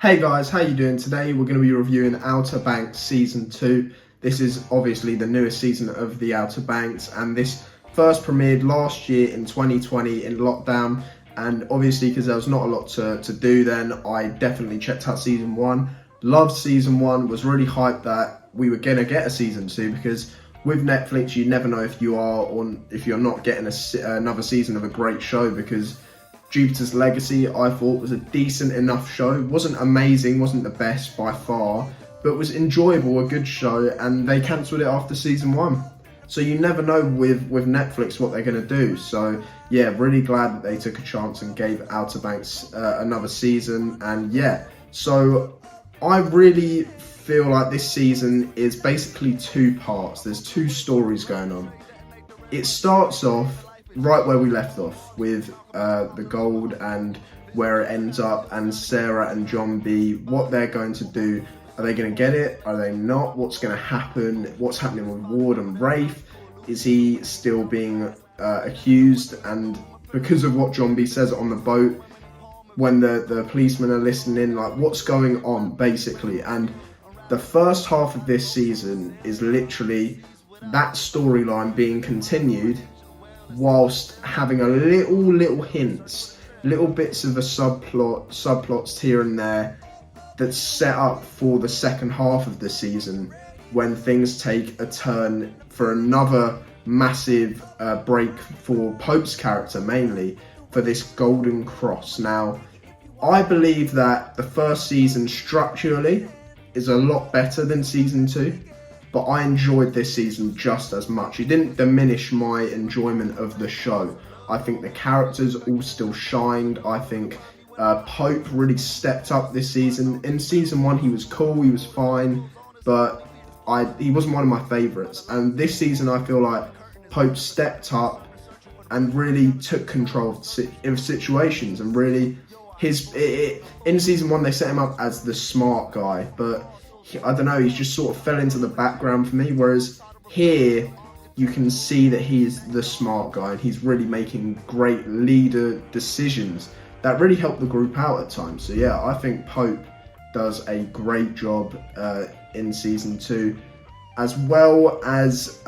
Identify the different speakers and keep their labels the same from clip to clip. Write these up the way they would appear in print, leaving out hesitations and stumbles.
Speaker 1: Hey guys, how you doing? Today we're going to be reviewing Outer Banks Season 2. This is obviously the newest season of the Outer Banks, and this first premiered last year in 2020 in lockdown, and obviously because there was not a lot to do then, I definitely checked out Season 1. Loved Season 1, was really hyped that we were going to get a Season 2 because with Netflix you never know if you are or if you're not getting another season of a great show, because Jupiter's Legacy, I thought, was a decent enough show. Wasn't amazing, wasn't the best by far, but was enjoyable, a good show, and they cancelled it after season 1. So you never know with Netflix what they're going to do. So yeah, really glad that they took a chance and gave Outer Banks another season. And yeah, so I really feel like this season is basically two parts. There's two stories going on. It starts off right where we left off with the gold and where it ends up, and Sarah and John B, what they're going to do. Are they going to get it? Are they not? What's going to happen? What's happening with Ward and Rafe? Is he still being accused? And because of what John B says on the boat, when the policemen are listening, like, what's going on basically? And the first half of this season is literally that storyline being continued, whilst having a little hints, little bits of a subplots here and there that's set up for the second half of the season, when things take a turn for another massive break for Pope's character, mainly for this Golden Cross. Now, I believe that the first season structurally is a lot better than season 2. But I enjoyed this season just as much. It didn't diminish my enjoyment of the show. I think the characters all still shined. I think Pope really stepped up this season. In season 1, he was cool, he was fine, but he wasn't one of my favourites. And this season, I feel like Pope stepped up and really took control of situations. And really, in season 1, they set him up as the smart guy, but I don't know, he's just sort of fell into the background for me, whereas here you can see that he's the smart guy and he's really making great leader decisions that really help the group out at times. So yeah, I think Pope does a great job in season 2, as well as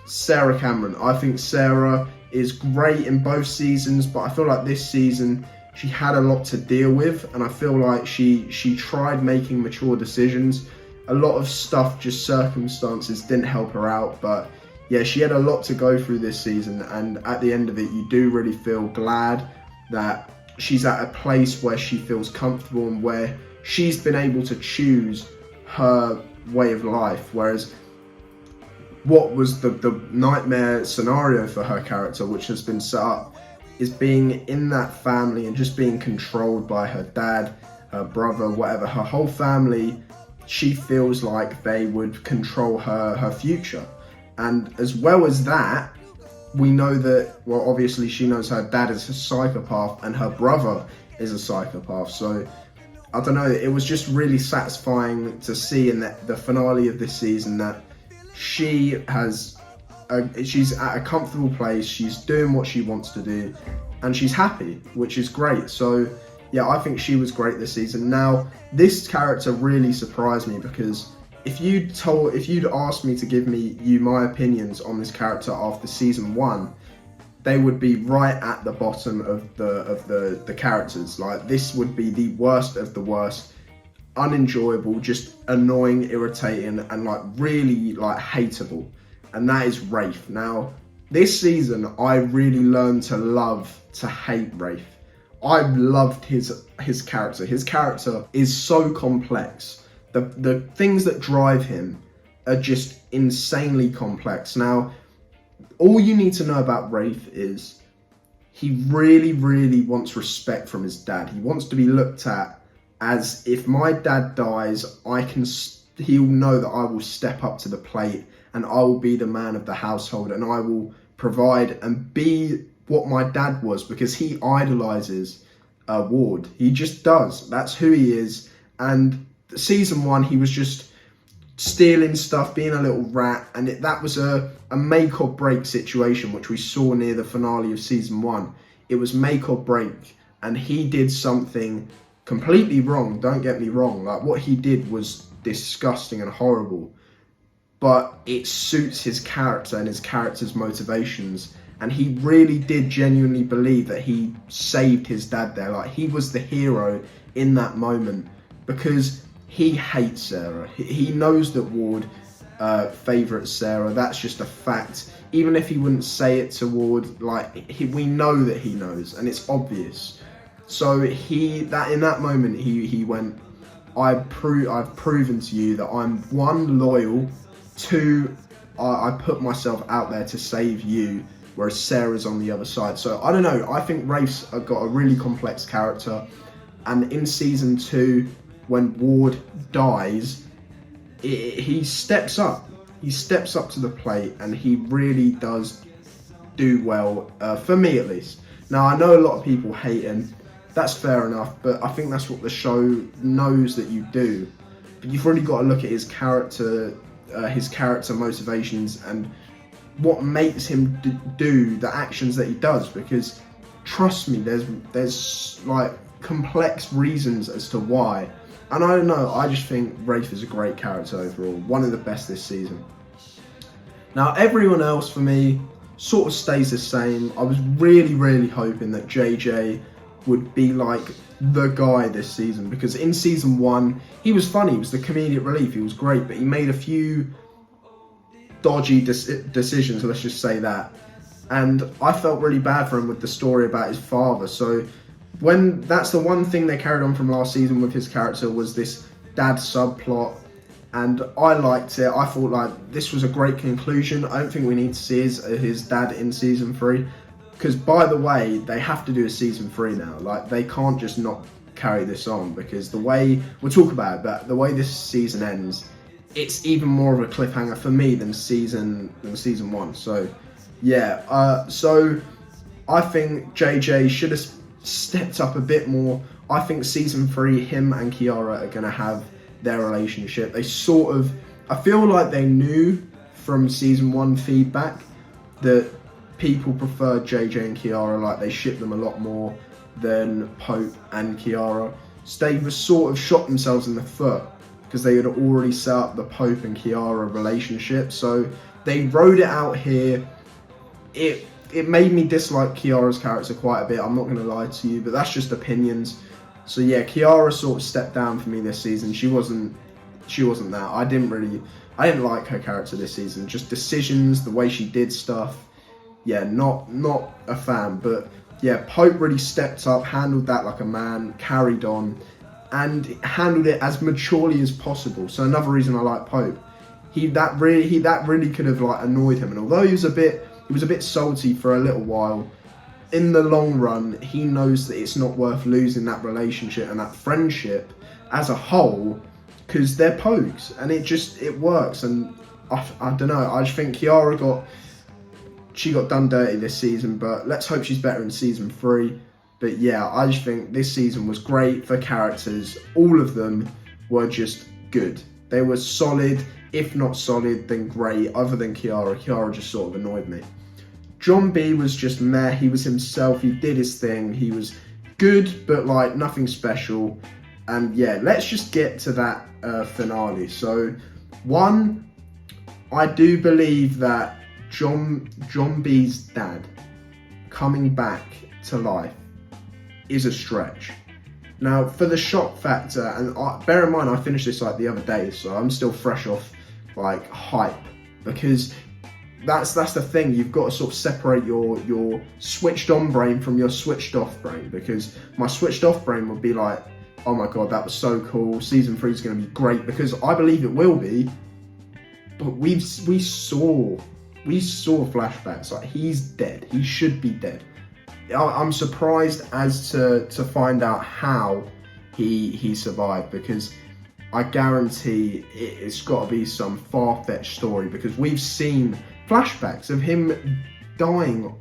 Speaker 1: Sarah Cameron. I think Sarah is great in both seasons, but I feel like this season she had a lot to deal with, and I feel like she tried making mature decisions. A lot of stuff, just circumstances, didn't help her out, but yeah, she had a lot to go through this season, and at the end of it, you do really feel glad that she's at a place where she feels comfortable and where she's been able to choose her way of life, whereas what was the nightmare scenario for her character, which has been set up, is being in that family and just being controlled by her dad, her brother, whatever, her whole family. She feels like they would control her future. And as well as that, we know that, well, obviously she knows her dad is a psychopath and her brother is a psychopath. So I don't know, it was just really satisfying to see in the finale of this season that she's at a comfortable place, she's doing what she wants to do, and she's happy, which is great. So yeah, I think she was great this season. Now, this character really surprised me, because if you'd asked me to give you my opinions on this character after season 1, they would be right at the bottom of the characters. Like, this would be the worst of the worst, unenjoyable, just annoying, irritating, and like really like hateable. And that is Rafe. Now, this season, I really learned to love to hate Rafe. I loved his character. His character is so complex. The things that drive him are just insanely complex. Now, all you need to know about Rafe is he really, really wants respect from his dad. He wants to be looked at as, if my dad dies, he'll know that I will step up to the plate and I will be the man of the household and I will provide and be what my dad was, because he idolizes Ward. He just does. That's who he is. And season 1, he was just stealing stuff, being a little rat, and that was a make or break situation, which we saw near the finale of season 1. It was make or break, and he did something completely wrong, don't get me wrong. Like, what he did was disgusting and horrible, but it suits his character and his character's motivations. And he really did genuinely believe that he saved his dad there. Like, he was the hero in that moment because he hates Sarah. He knows that Ward favourites Sarah. That's just a fact. Even if he wouldn't say it to Ward, like, we know that he knows, and it's obvious. So in that moment he went, I've proven to you that I'm, one, loyal, two, I put myself out there to save you, whereas Sarah's on the other side. So I don't know, I think Rafe's got a really complex character, and in season 2, when Ward dies, he steps up. He steps up to the plate, and he really does do well, for me at least. Now, I know a lot of people hate him. That's fair enough, but I think that's what the show knows that you do. But you've really got to look at his character motivations, and what makes him do the actions that he does. Because trust me, there's like complex reasons as to why. And I don't know, I just think Rafe is a great character overall, one of the best this season. Now, everyone else for me sort of stays the same. I was really hoping that JJ would be like the guy this season, because in season 1 he was funny, he was the comedic relief, he was great, but he made a few dodgy decisions, let's just say that, and I felt really bad for him with the story about his father. So when that's the one thing they carried on from last season with his character, was this dad subplot, and I liked it. I thought, like, this was a great conclusion. I don't think we need to see his dad in season 3. Because, by the way, they have to do a season 3 now. Like, they can't just not carry this on, because the way, we'll talk about it, but the way this season ends, it's even more of a cliffhanger for me than season 1. So, yeah. So, I think JJ should have stepped up a bit more. I think season 3, him and Kiara are going to have their relationship. They sort of, I feel like they knew from season 1 feedback that people prefer JJ and Kiara, like they ship them a lot more than Pope and Kiara. So they were sort of shot themselves in the foot, because they had already set up the Pope and Kiara relationship. So they wrote it out here. It made me dislike Kiara's character quite a bit, I'm not going to lie to you, but that's just opinions. So yeah, Kiara sort of stepped down for me this season. She wasn't that. I didn't like her character this season. Just decisions, the way she did stuff. Yeah, not a fan. But yeah, Pope really stepped up, handled that like a man, carried on, and handled it as maturely as possible. So another reason I like Pope. That really could have like annoyed him. And although he was a bit salty for a little while, in the long run, he knows that it's not worth losing that relationship and that friendship as a whole, because they're pogues, and it works. And I don't know, I just think Kiara got done dirty this season, but let's hope she's better in season 3. But yeah, I just think this season was great for characters. All of them were just good. They were solid, if not solid, then great, other than Kiara. Kiara just sort of annoyed me. John B was just meh. He was himself, he did his thing, he was good, but like nothing special. And yeah, let's just get to that finale. So, one, I do believe that John B's dad coming back to life is a stretch. Now, for the shock factor, and bear in mind I finished this like the other day, so I'm still fresh off like hype, because that's the thing. You've got to sort of separate your switched on brain from your switched off brain, because my switched off brain would be like, oh my god, that was so cool, season 3 is going to be great, because I believe it will be. But we saw flashbacks, like he's dead, he should be dead. I'm surprised as to find out how he survived, because I guarantee it's got to be some far-fetched story, because we've seen flashbacks of him dying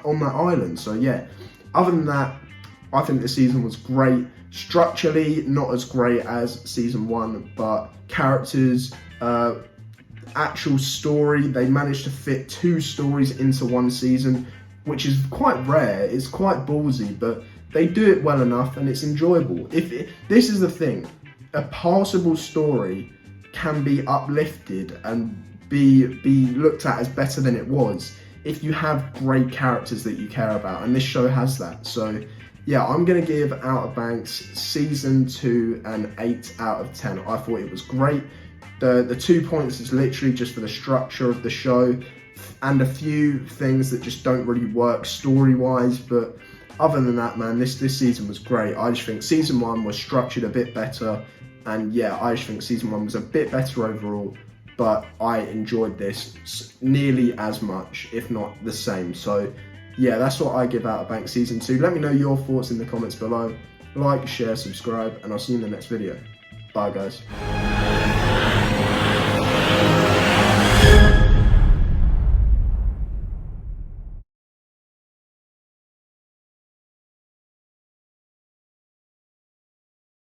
Speaker 1: on that island. So yeah, other than that, I think the season was great. Structurally, not as great as season 1, but characters, actual story, they managed to fit 2 stories into one season, which is quite rare. It's quite ballsy, but they do it well enough and it's enjoyable. This is the thing, a passable story can be uplifted and be looked at as better than it was if you have great characters that you care about, and this show has that. So yeah, I'm going to give Outer Banks season 2 an 8 out of 10. I thought it was great. The 2 points is literally just for the structure of the show and a few things that just don't really work story-wise, but other than that, man, this season was great. I just think season 1 was structured a bit better, and yeah, I just think season 1 was a bit better overall, but I enjoyed this nearly as much, if not the same. So yeah, that's what I give Outer Banks season 2. Let me know your thoughts in the comments below. Like, share, subscribe, and I'll see you in the next video. Bye, guys.